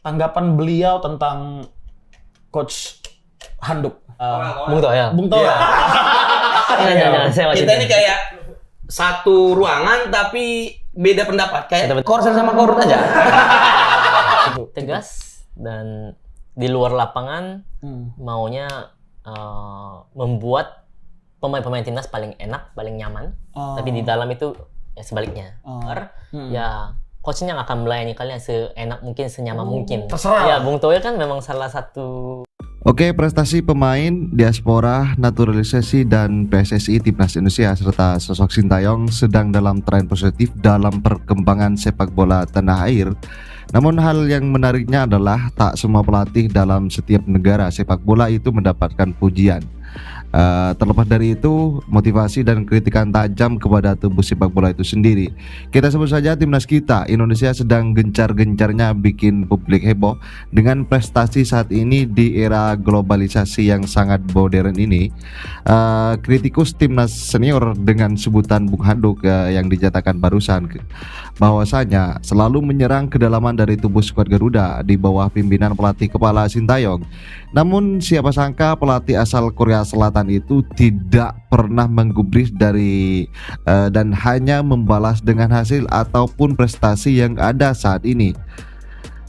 tanggapan beliau tentang Coach Handuk. Bung Toel. Bung Toel. Jangan, saya Kita ini kayak satu ruangan tapi beda pendapat. Kayak Korsel sama Korut aja. Tegas dan di luar lapangan maunya membuat pemain-pemain timnas paling enak, paling nyaman. Tapi di dalam itu ya sebaliknya. Ya coachnya yang akan melayani kalian seenak mungkin, senyaman mungkin. Terserah. Ya Bung Toel kan memang salah satu. Oke, prestasi pemain, diaspora, naturalisasi, dan PSSI Timnas Indonesia serta sosok Sintayong sedang dalam tren positif dalam perkembangan sepak bola tanah air. Namun hal yang menariknya adalah tak semua pelatih dalam setiap negara sepak bola itu mendapatkan pujian. Terlepas dari itu, motivasi dan kritikan tajam kepada tubuh sepak bola itu sendiri. Kita sebut saja timnas kita, Indonesia sedang gencar-gencarnya bikin publik heboh dengan prestasi saat ini di era globalisasi yang sangat modern ini. Kritikus timnas senior dengan sebutan Bung Handuk yang dinyatakan barusan bahwasanya selalu menyerang kedalaman dari tubuh skuad Garuda di bawah pimpinan pelatih kepala Sintayong. Namun siapa sangka pelatih asal Korea Selatan itu tidak pernah menggubris dari dan hanya membalas dengan hasil ataupun prestasi yang ada saat ini.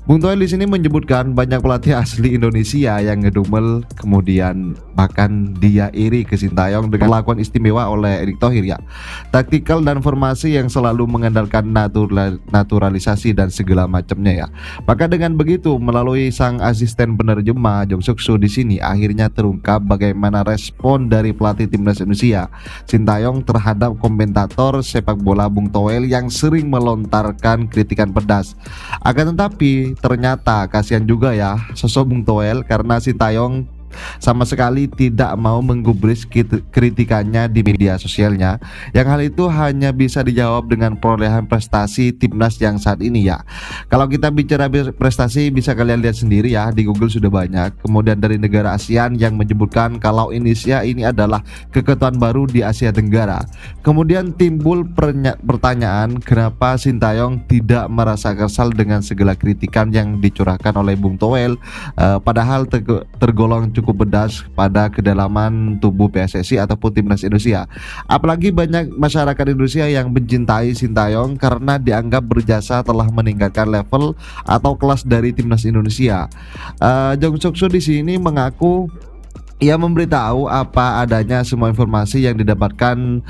Bung Toel di sini menyebutkan banyak pelatih asli Indonesia yang ngedumel, kemudian bahkan dia iri ke Sintayong dengan perlakuan istimewa oleh Erick Thohir ya. Taktikal dan formasi yang selalu mengandalkan naturalisasi dan segala macamnya ya. Maka dengan begitu melalui sang asisten penerjemah Jong Suk Soo di sini akhirnya terungkap bagaimana respon dari pelatih timnas Indonesia Sintayong terhadap komentator sepak bola Bung Toel yang sering melontarkan kritikan pedas. Akan tetapi ternyata kasihan juga ya sosok Bung Toel karena Sintayong sama sekali tidak mau menggubris kritikannya di media sosialnya, yang hal itu hanya bisa dijawab dengan perolehan prestasi timnas yang saat ini ya. Kalau kita bicara prestasi bisa kalian lihat sendiri ya, di Google sudah banyak. Kemudian dari negara ASEAN yang menyebutkan kalau Indonesia ini adalah keketuaan baru di Asia Tenggara. Kemudian timbul pertanyaan kenapa Sintayong tidak merasa kesal dengan segala kritikan yang dicurahkan oleh Bung Toel, padahal tergolong cukup pedas pada kedalaman tubuh PSSI ataupun timnas Indonesia. Apalagi banyak masyarakat Indonesia yang mencintai Sintayong karena dianggap berjasa telah meningkatkan level atau kelas dari timnas Indonesia. Jong Suk Soo di sini mengaku ia memberitahu apa adanya semua informasi yang didapatkan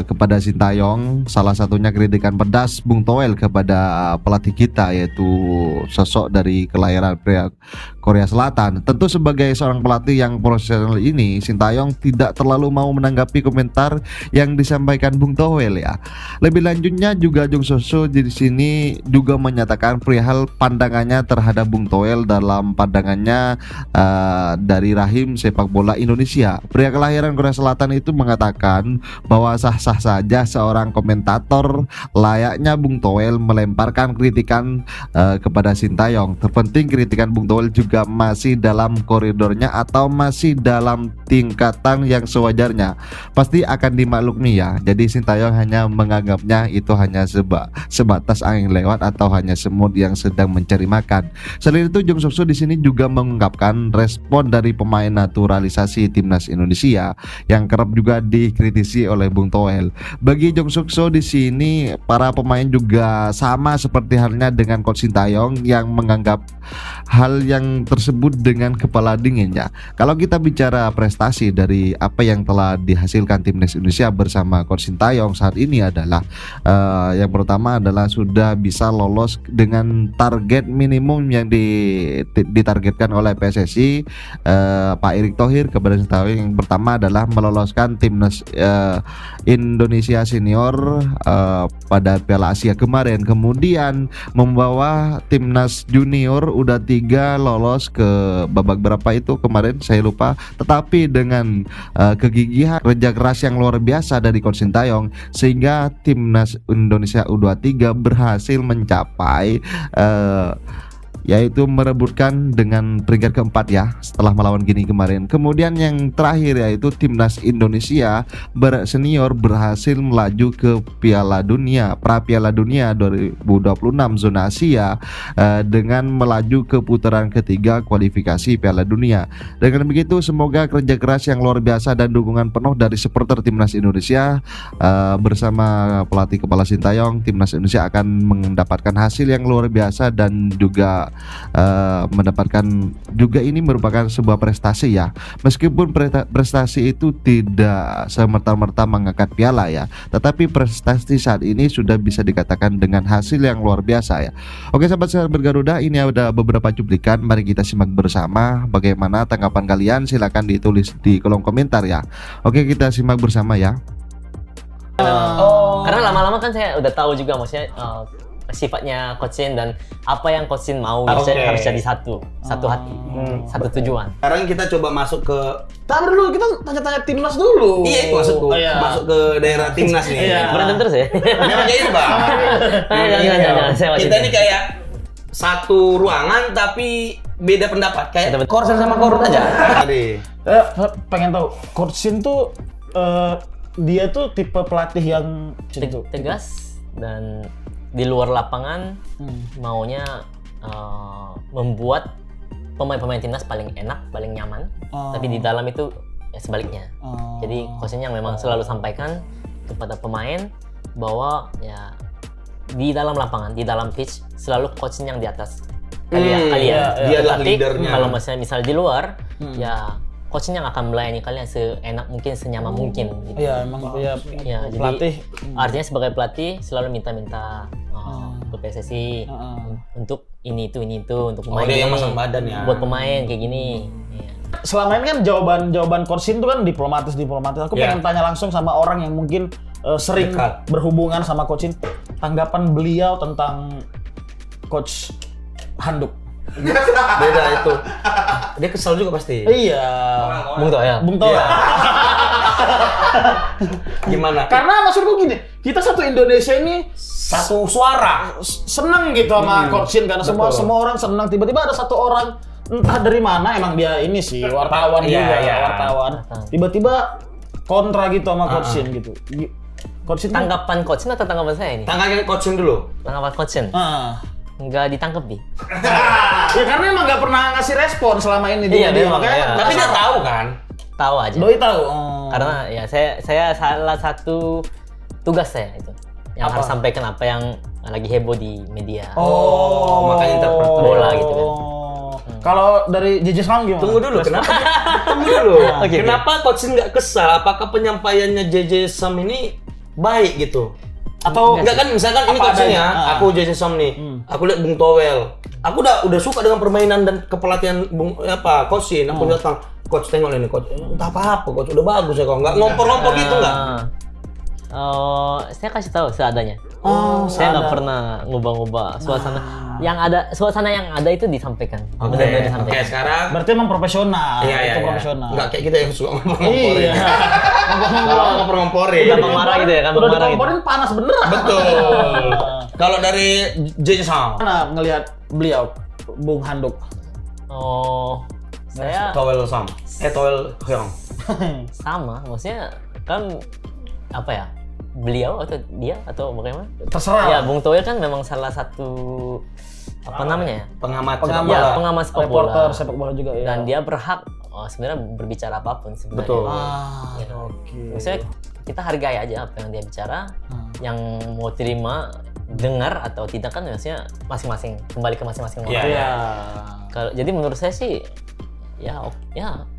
kepada Sintayong, salah satunya kritikan pedas Bung Toel kepada pelatih kita, yaitu sosok dari kelahiran pria Korea Selatan. Tentu sebagai seorang pelatih yang profesional ini, Sintayong tidak terlalu mau menanggapi komentar yang disampaikan Bung Toel ya. Lebih lanjutnya juga Jong Suk Soo di sini juga menyatakan perihal pandangannya terhadap Bung Toel dalam pandangannya dari rahim sepak bola Indonesia. Pria kelahiran Korea Selatan itu mengatakan bahwa sah-sah saja seorang komentator layaknya Bung Toel melemparkan kritikan kepada Sintayong. Terpenting kritikan Bung Toel juga masih dalam koridornya atau masih dalam tingkatan yang sewajarnya. Pasti akan dimaklumi ya. Jadi Sintayong hanya menganggapnya itu hanya sebatas angin lewat atau hanya semut yang sedang mencari makan. Selain itu Jong Suk Soo di sini juga mengungkapkan respon dari pemain naturalisasi timnas Indonesia yang kerap juga dikritisi oleh Bung Toel. Bagi Jong Suk Soo di sini para pemain juga sama seperti halnya dengan Coach Sintayong yang menganggap hal yang tersebut dengan kepala dingin ya. Kalau kita bicara prestasi dari apa yang telah dihasilkan timnas Indonesia bersama Coach Sintayong saat ini adalah yang pertama adalah sudah bisa lolos dengan target minimum yang ditargetkan oleh PSSI Pak Erick Thohir kepada Sintayong. Yang pertama adalah meloloskan timnas Indonesia senior pada Piala Asia kemarin, kemudian membawa timnas junior U23 lolos ke babak berapa itu kemarin saya lupa, tetapi dengan kegigihan kerja keras yang luar biasa dari Coach Sintayong sehingga timnas Indonesia U23 berhasil mencapai yaitu merebutkan dengan peringkat keempat ya setelah melawan Gini kemarin. Kemudian yang terakhir yaitu timnas Indonesia senior berhasil melaju ke Piala Dunia, Piala Dunia 2026 zona Asia dengan melaju ke putaran ketiga kualifikasi Piala Dunia. Dengan begitu semoga kerja keras yang luar biasa dan dukungan penuh dari supporter timnas Indonesia bersama pelatih kepala Sintayong, timnas Indonesia akan mendapatkan hasil yang luar biasa dan juga mendapatkan juga ini merupakan sebuah prestasi ya. Meskipun prestasi itu tidak semerta-merta mengangkat piala ya, tetapi prestasi saat ini sudah bisa dikatakan dengan hasil yang luar biasa ya. Oke sahabat bergaruda, ini ada beberapa cuplikan, mari kita simak bersama. Bagaimana tanggapan kalian? Silakan ditulis di kolom komentar ya. Oke, kita simak bersama ya. Karena lama-lama kan saya udah tahu juga maksudnya sifatnya Coach Shin dan apa yang Coach Shin mau harus jadi satu hati, satu tujuan. Sekarang kita coba masuk ke Tahan dulu, kita tanya-tanya timnas dulu. itu maksudku. Masuk ke daerah timnas nih. Berantem terus ya? Memang kayak itu, Bang. Jangan. Kita ini kayak satu ruangan tapi beda pendapat, kayak Korsel sama Korut aja. Tadi. Pengen tahu, Coach Shin tuh dia tuh tipe pelatih yang tegas dan di luar lapangan maunya membuat pemain-pemain timnas paling enak, paling nyaman. Tapi di dalam itu ya sebaliknya. Jadi Coach Shin yang memang selalu sampaikan kepada pemain bahwa ya di dalam lapangan, di dalam pitch selalu Coach Shin yang di atas kalian. Dia adalah leadernya. Kalau misal di luar ya Coach Shin yang akan melayani kalian seenak mungkin, senyaman mungkin gitu. Iya, emang ya, pelatih. Jadi artinya sebagai pelatih selalu minta-minta ke PSSI untuk ini itu untuk pemain. Dia yang masang badan ya. Buat pemain kayak gini. Iya. Selama ini kan jawaban Coach Shin itu kan diplomatis. Aku pengen tanya langsung sama orang yang mungkin sering berhubungan sama Coach Shin. Tanggapan beliau tentang Coach Handuk. Beda itu. Dia kesal juga pasti. Iya. Bung Toel. Gimana? Karena maksudku gini, kita satu Indonesia ini Satu suara. seneng gitu sama Coach Shin karena semua orang senang. Tiba-tiba ada satu orang entah dari mana, emang dia ini sih wartawan juga, wartawan. Tiba-tiba kontra gitu sama Coach Shin gitu. Coach Shin Tanggapan Coach Shin atau tanggapan saya ini? Tanggapan Coach Shin dulu. Tanggapan Coach Shin. Nggak ditangkep Bi. Ya karena emang nggak pernah ngasih respon selama ini Iya, dia memang, makanya iya. Tapi dia tahu kan? Tahu aja. Doi tahu. Karena ya saya salah satu tugas saya itu yang harus sampaikan apa yang lagi heboh di media. Makanya interpret bola gitu kan. Kalau dari JJ Sam gimana? Tunggu dulu, kenapa? Kenapa Coach Shin nggak kesal? Apakah penyampaiannya JJ Sam ini baik gitu? Atau enggak kan, misalkan ini coachnya, aku JJ Sam nih, aku lihat Bung Toel, aku udah suka dengan permainan dan kepelatihan Coach Shin. Aku datang, Coach tengok ini Coach, entah apa Coach, udah bagus ya kok, nggak ngompor-ngompor gitu nggak? Saya kasih tahu seadanya. Saya nggak pernah ngubah-ngubah suasana. Suasana yang ada itu disampaikan. Benar-benar disampaikan. Oke, sekarang berarti emang profesional. Iya. Profesional. Nggak kayak kita yang suka ngompor-ngomporin. Iya. Ngompor-ngomporin. Gampang marah gitu ya, gampang Udah marah gitu. dikomporin panas beneran. Betul. Kalau dari JJ Sam, Mana ngelihat beliau Bung Handuk? Saya Toel Sam, Toel Hyong. sama, maksudnya kan apa ya? Beliau atau dia atau bagaimana? Terserah. Ya, Bung Toel kan memang salah satu namanya? Pengamat Ya, pengamat sepak bola. Reporter sepak bola juga ya. Dan dia berhak sebenarnya berbicara apapun sebenarnya. Betul. Oke. Maksudnya kita hargai aja apa yang dia bicara. Yang mau terima, dengar atau tidak kan maksudnya masing-masing, kembali ke masing-masing orang. Iya. Kalau jadi menurut saya sih ya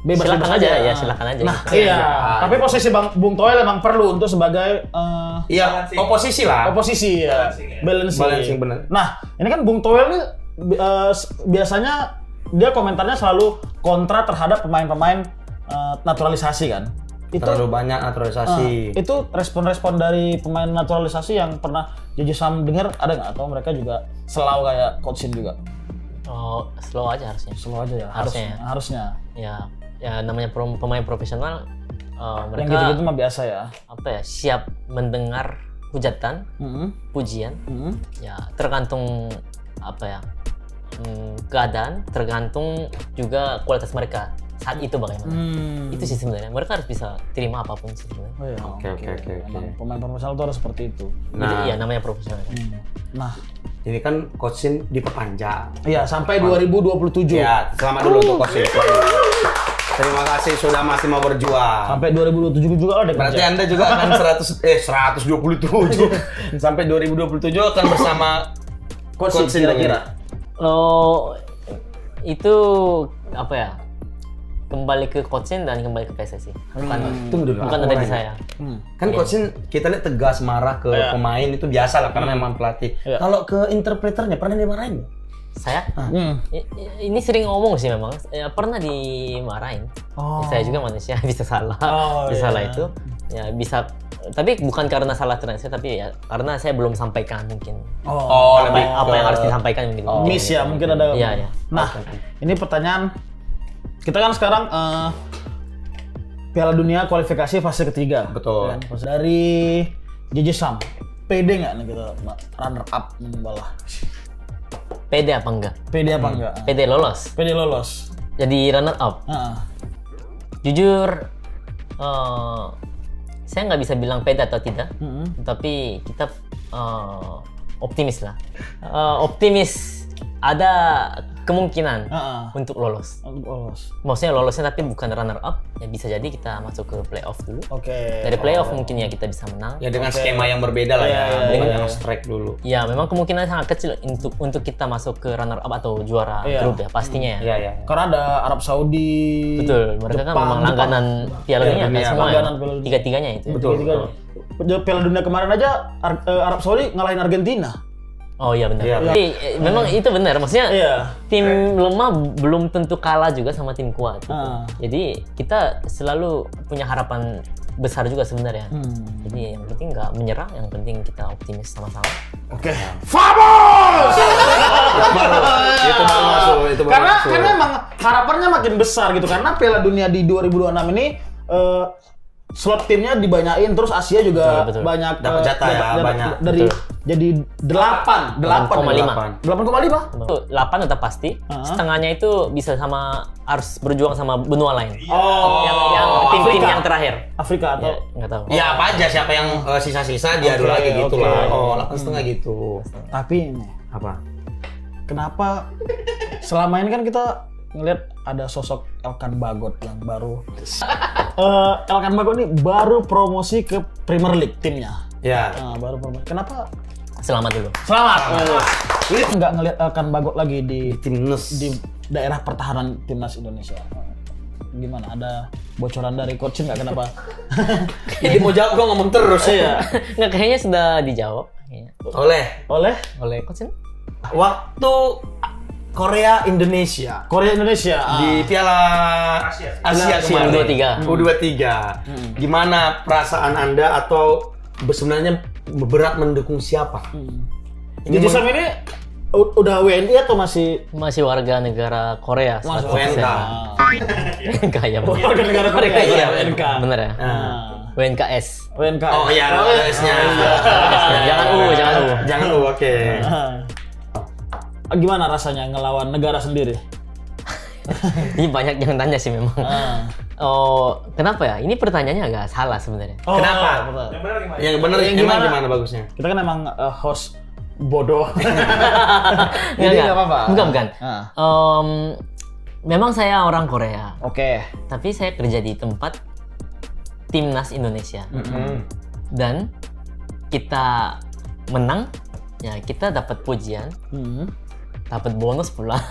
Bebas silakan aja. aja, silakan aja. Nah, gitu. iya. Tapi posisi Bung Toel emang perlu untuk sebagai Iya, oposisi lah. oposisi ya. Balancing benar. Nah, ini kan Bung Toel nih biasanya dia komentarnya selalu kontra terhadap pemain-pemain naturalisasi kan. Itu Terlalu banyak naturalisasi. itu respon-respon dari pemain naturalisasi yang pernah JJ Sam dengar ada nggak, atau mereka juga selalu kayak Coach Shin juga? Slow aja harusnya. Slow aja ya. Harusnya. Ya namanya pemain profesional Yang mereka gitu-gitu mah biasa ya. siap mendengar hujatan, pujian. Ya tergantung keadaan, tergantung juga kualitas mereka saat itu bagaimana. Itu sih sebenarnya. Mereka harus bisa terima apapun sih sebenarnya. Oh, iya, Oke. Emang pemain profesional itu harus seperti itu. Iya, namanya profesional. Nah, Jadi kan Coach Shin diperpanjang. iya sampai 2027. Ya, selamat dulu untuk Coach Shin. Terima kasih sudah masih mau berjuang. Sampai 2027 juga ada Berarti kerja. Anda juga akan 127 sampai 2027 akan bersama Coach Shin kira-kira. Oh, itu apa ya? Kembali ke Coach Shin dan kembali ke PSSI. Tunggu dulu. Bukan ada di saya. Kan Coach Shin kita lihat tegas marah ke pemain itu biasa lah karena memang pelatih. Iya. Kalau ke interpreternya pernah dimarahin? Saya ini sering ngomong sih memang. Ya, pernah dimarahin. Oh. Saya juga manusia bisa salah. Oh, bisa salah iya. itu. Ya bisa, tapi bukan karena salah translate, tapi ya karena saya belum sampaikan mungkin. Oh, lebih Apa yang harus disampaikan mungkin. Miss ya, mungkin ada. Iya, iya. Nah, ini pertanyaan. Kita kan sekarang Piala Dunia kualifikasi fase ketiga. Betul. Kan? Dari JJ Sam, pede nggak nih kita runner up malah? Pede apa enggak? Pede apa enggak? Pede lolos. Pede lolos. Jadi runner up. Jujur, saya nggak bisa bilang pede atau tidak, tapi kita optimis lah. Optimis ada kemungkinan untuk lolos. Untuk lolos. Maksudnya lolosnya tapi bukan runner up, ya bisa jadi kita masuk ke playoff dulu. Oke. Dari playoff mungkin ya kita bisa menang. Ya dengan skema yang berbeda lah ya, bukan yang strike dulu. Ya memang kemungkinan sangat kecil untuk kita masuk ke runner up atau juara grup ya pastinya ya. Iya, iya. Karena ada Arab Saudi. Betul, mereka kan Jepang, memang langganan Piala Dunia kan semua ya. langganan Piala Dunia. Tiga-tiganya itu. Betul. Piala Dunia kemarin aja Arab Saudi ngalahin Argentina. Oh iya benar. Iya, Tapi memang itu benar. Maksudnya Iya. tim lemah belum tentu kalah juga sama tim kuat. Gitu. Jadi kita selalu punya harapan besar juga sebenarnya. Jadi yang penting nggak menyerah, yang penting kita optimis sama-sama. Oke. Vamos! Itu baru masuk, itu baru Karena masuk. emang harapannya makin besar gitu karena Piala Dunia di 2026 ini slot timnya dibanyain terus Asia juga Betul. banyak Dapat jatah ya, banyak. dari Betul. jadi 8,5. 8,5. 8 udah pasti. Setengahnya itu bisa harus berjuang sama benua lain. Oh, Yang tim-tim Afrika. yang terakhir. Afrika atau Ya, nggak tahu. Ya apa aja siapa yang sisa-sisa dia dulu lagi gitu oke. lah. Oh, 8,5 gitu. tapi ini Apa? kenapa selama ini kan kita ngelihat ada sosok Elkan Bagot yang baru Elkan Bagot ini baru promosi ke Premier League timnya. Ya. Baru promosi. Kenapa? Selamat dulu. Selamat. Ini nggak ngelihat Elkan Bagot lagi di Timnas. di daerah pertahanan timnas Indonesia. Gimana? Ada bocoran dari coach nggak kenapa? Jadi mau jawab kok ngomong terus. Iya. Nggak, kayaknya sudah dijawab. Kayaknya. Oleh Oleh coach ini. Waktu Korea Indonesia Korea Indonesia. di Piala Asia kemarin. U23. Gimana perasaan Anda atau sebenarnya berat mendukung siapa? JJ Sam ini udah WNI atau masih Masih warga negara Korea. Masih 100%. WNK. WNK ya benar. warga negara Korea? Iya, WNK. Bener ya. WNKS. WNK. Oh iya, ada S-nya. Jangan U, jangan U. Jangan U, oke. Gimana rasanya ngelawan negara sendiri? Ini banyak yang tanya sih memang. Oh, kenapa ya? Ini pertanyaannya agak salah sebenarnya. Kenapa? betul. Yang benar Yang emang gimana? gimana bagusnya? Kita kan emang host bodoh. Enggak, nggak apa-apa. Bukan. Memang saya orang Korea, Oke. tapi saya kerja di tempat timnas Indonesia. Dan kita menang, ya kita dapat pujian, dapat bonus pula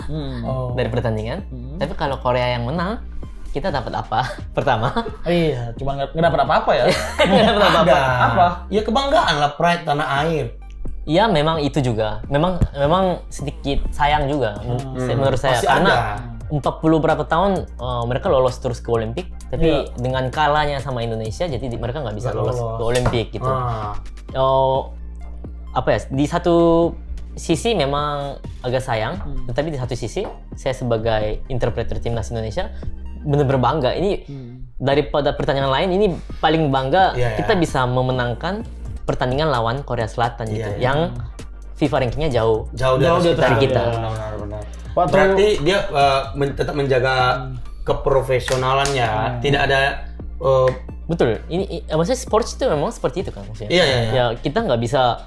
dari pertandingan. Tapi kalau Korea yang menang, kita dapat apa? Pertama, Iya, cuma nggak dapat apa-apa ya. nggak dapat apa-apa. Apa? Ya kebanggaan lah, pride tanah air. Iya, memang itu juga. Memang sedikit sayang juga menurut saya Pasti karena ada. 40 berapa tahun mereka lolos terus ke Olimpik, tapi dengan kalahnya sama Indonesia, jadi mereka nggak bisa lolos ke Olimpik gitu. Apa ya? Di satu sisi memang agak sayang, tetapi di satu sisi saya sebagai interpreter timnas Indonesia benar-benar bangga. Ini daripada pertandingan lain, ini paling bangga kita bisa memenangkan pertandingan lawan Korea Selatan gitu, yang FIFA rankingnya jauh Jauh Jauh dari di atas dari kita. Benar. Berarti dia tetap menjaga keprofesionalannya, tidak ada betul. Ini maksudnya sports itu memang seperti itu kan maksudnya. Iya. Ya kita nggak bisa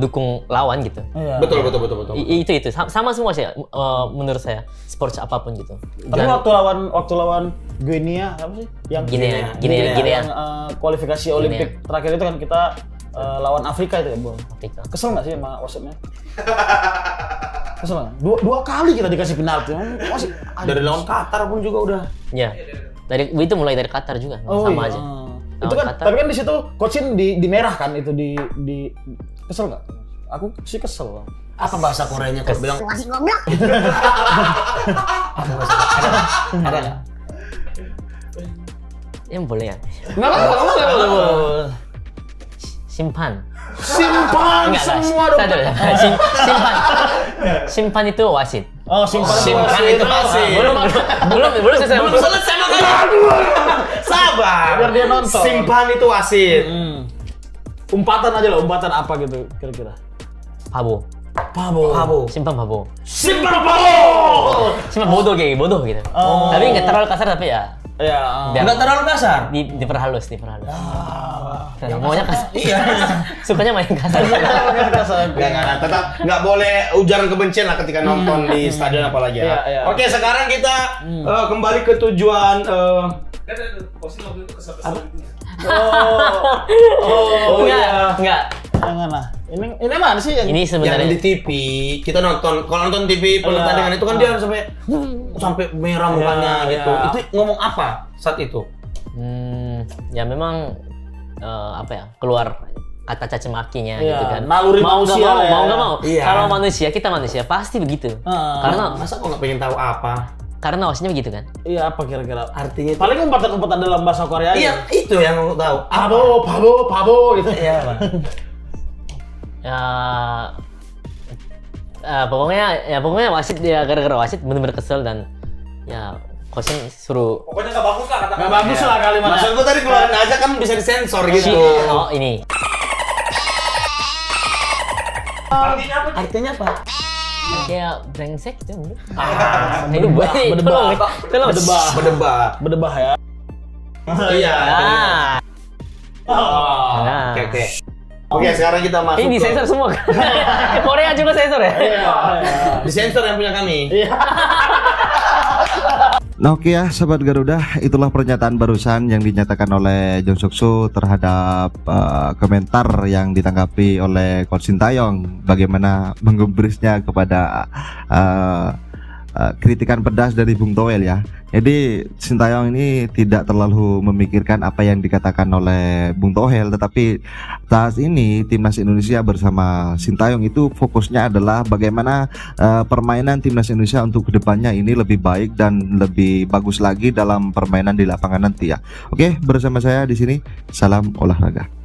dukung lawan gitu. Iya. Betul. Itu sama semua sih menurut saya sports apapun gitu. Tapi waktu lawan Guinea apa sih? Yang Guinea. yang kualifikasi Olimpik terakhir itu kan kita lawan Afrika itu ya, Bang. Afrika. Kesel nggak sih sama wasitnya? Kesel nggak? Dua kali kita dikasih penalti. Masih dari lawan Qatar pun juga udah. Ya. Itu mulai dari Qatar juga sama aja. Itu kan, tapi kan di situ coachin di merah kan itu di kesel nggak? Aku sih kesel. Apa bahasa Koreanya kalau bilang? Masih goblok. Ada nggak? Yang boleh ya. Nggak apa-apa. Simpan Simpan semua dong. Simpan itu wasit. Oh, simpan itu wasit. Belum selesai. Belum selesai makanya. Sabar. Biar dia nonton. Simpan itu wasit. Umpatan aja lah, umpatan apa gitu kira-kira. Pabo. Simpan pabo. Simpan bodoh gitu. Tapi nggak terlalu kasar tapi ya. Ya. Nggak terlalu kasar. Diperhalus. Maunya kasar. Iya. Sukanya main kasar. Nggak, tetap nggak boleh ujaran kebencian lah ketika nonton di stadion apalagi ya. Iya. Oke, sekarang kita kembali ke tujuan. Enggak. Yang mana? Ini mana sih yang Ini sebenarnya Yang di TV kita nonton. Kalau nonton TV pertandingan itu kan dia harus sampai merah mukanya gitu. Itu ngomong apa saat itu? Ya memang keluar kata caci makinya gitu kan. Naluri manusia mau nggak mau. Iya. Kalau kita manusia pasti begitu. Karena Masa kok nggak pengen tahu apa? karena wasitnya begitu kan. Iya, apa kira-kira? Artinya itu. Paling umpatan-umpatan dalam bahasa Korea. Iya, itu yang aku tahu. Pabo gitu. Iya, Pak. Pokoknya wasit dia gara-gara wasit benar-benar kesel dan ya coaching suruh Pokoknya nggak bagus lah kata. Nggak bagus lah kalimatnya. Maksud gua tadi keluarin aja kan bisa disensor gitu. ini. Artinya apa? Artinya apa? Kayak brengsek itu. Itu tolong. Berdebah ya. Iya. Oke. Oke, sekarang kita masuk. Ini disensor semua kan? Korea juga sensor ya? Disensor yang punya kami. Nah oke ya Sobat Garuda, itulah pernyataan barusan yang dinyatakan oleh Jong Suk Soo terhadap komentar yang ditanggapi oleh Coach Sintayong, bagaimana menggubrisnya kepada kritikan pedas dari Bung Toel ya. Jadi Sintayong ini tidak terlalu memikirkan apa yang dikatakan oleh Bung Toel, tetapi saat ini timnas Indonesia bersama Sintayong itu fokusnya adalah bagaimana permainan timnas Indonesia untuk kedepannya ini lebih baik dan lebih bagus lagi dalam permainan di lapangan nanti ya. Oke, bersama saya di sini, salam olahraga.